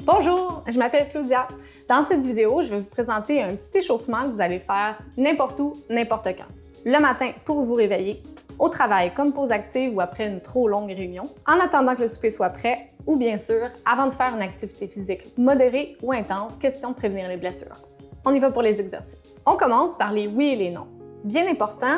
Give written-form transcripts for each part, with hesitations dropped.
Bonjour, je m'appelle Claudia. Dans cette vidéo, je vais vous présenter un petit échauffement que vous allez faire n'importe où, n'importe quand. Le matin pour vous réveiller, au travail comme pause active ou après une trop longue réunion, en attendant que le souper soit prêt ou bien sûr avant de faire une activité physique modérée ou intense, question de prévenir les blessures. On y va pour les exercices. On commence par les oui et les non. Bien important,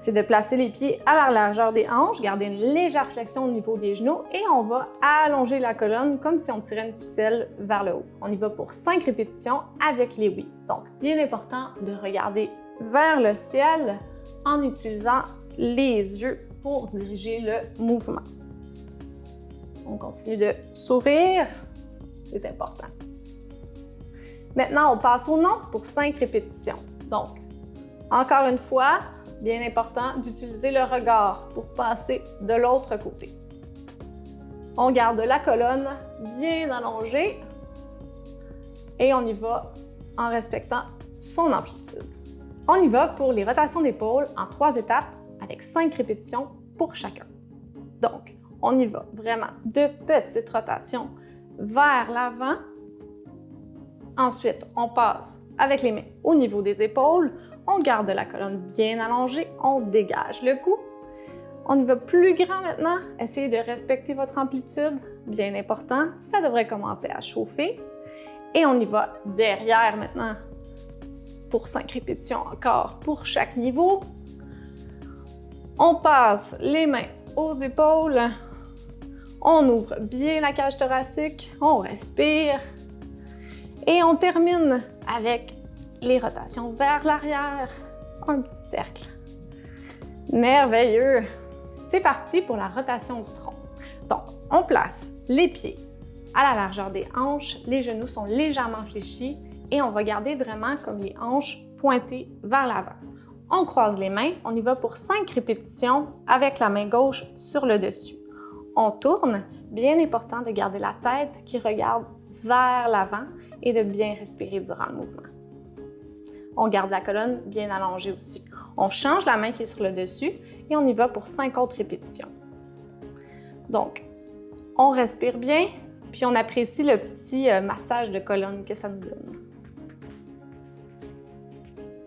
c'est de placer les pieds à la largeur des hanches, garder une légère flexion au niveau des genoux et on va allonger la colonne comme si on tirait une ficelle vers le haut. On y va pour 5 répétitions avec les oui. Donc, bien important de regarder vers le ciel en utilisant les yeux pour diriger le mouvement. On continue de sourire, c'est important. Maintenant, on passe au non pour 5 répétitions. Donc, encore une fois, bien important d'utiliser le regard pour passer de l'autre côté. On garde la colonne bien allongée et on y va en respectant son amplitude. On y va pour les rotations d'épaule en 3 étapes avec 5 répétitions pour chacun. Donc, on y va vraiment de petites rotations vers l'avant. Ensuite, on passe avec les mains au niveau des épaules. On garde la colonne bien allongée, on dégage le cou. On y va plus grand maintenant. Essayez de respecter votre amplitude, bien important. Ça devrait commencer à chauffer. Et on y va derrière maintenant pour 5 répétitions encore pour chaque niveau. On passe les mains aux épaules. On ouvre bien la cage thoracique, on respire. Et on termine avec les rotations vers l'arrière, un petit cercle. Merveilleux! C'est parti pour la rotation du tronc. Donc, on place les pieds à la largeur des hanches, les genoux sont légèrement fléchis et on va garder vraiment comme les hanches pointées vers l'avant. On croise les mains, on y va pour 5 répétitions avec la main gauche sur le dessus. On tourne, bien important de garder la tête qui regarde vers l'avant et de bien respirer durant le mouvement. On garde la colonne bien allongée aussi. On change la main qui est sur le dessus et on y va pour 5 autres répétitions. Donc, on respire bien, puis on apprécie le petit massage de colonne que ça nous donne.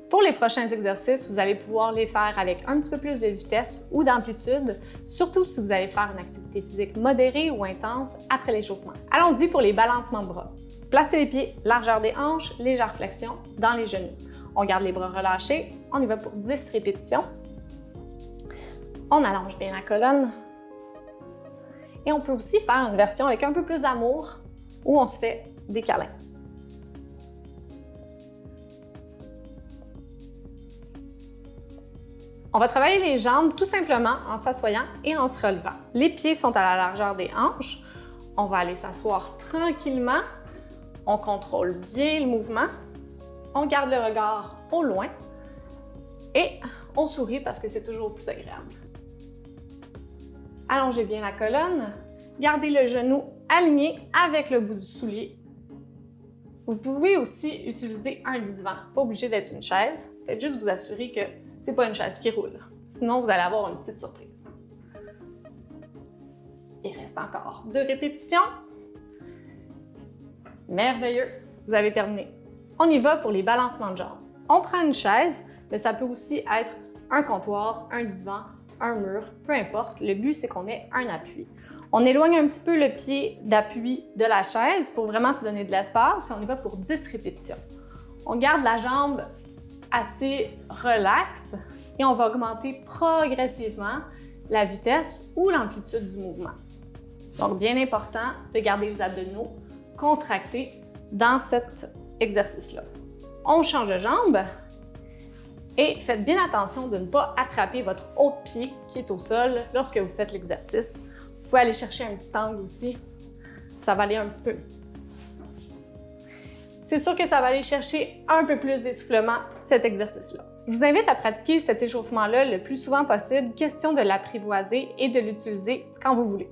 Pour les prochains exercices, vous allez pouvoir les faire avec un petit peu plus de vitesse ou d'amplitude, surtout si vous allez faire une activité physique modérée ou intense après l'échauffement. Allons-y pour les balancements de bras. Placez les pieds, largeur des hanches, légère flexion dans les genoux. On garde les bras relâchés, on y va pour 10 répétitions. On allonge bien la colonne. Et on peut aussi faire une version avec un peu plus d'amour où on se fait des câlins. On va travailler les jambes tout simplement en s'assoyant et en se relevant. Les pieds sont à la largeur des hanches. On va aller s'asseoir tranquillement. On contrôle bien le mouvement. On garde le regard au loin et on sourit parce que c'est toujours plus agréable. Allongez bien la colonne. Gardez le genou aligné avec le bout du soulier. Vous pouvez aussi utiliser un divan, pas obligé d'être une chaise. Faites juste vous assurer que c'est pas une chaise qui roule. Sinon, vous allez avoir une petite surprise. Il reste encore 2 répétitions. Merveilleux! Vous avez terminé. On y va pour les balancements de jambes. On prend une chaise, mais ça peut aussi être un comptoir, un divan, un mur, peu importe. Le but, c'est qu'on ait un appui. On éloigne un petit peu le pied d'appui de la chaise pour vraiment se donner de l'espace et on y va pour 10 répétitions. On garde la jambe assez relaxe et on va augmenter progressivement la vitesse ou l'amplitude du mouvement. Donc, bien important de garder les abdominaux contractés dans cet exercice-là. On change de jambe et faites bien attention de ne pas attraper votre haut de pied qui est au sol lorsque vous faites l'exercice. Vous pouvez aller chercher un petit angle aussi, ça va aller un petit peu. C'est sûr que ça va aller chercher un peu plus d'essoufflement, cet exercice-là. Je vous invite à pratiquer cet échauffement-là le plus souvent possible, question de l'apprivoiser et de l'utiliser quand vous voulez.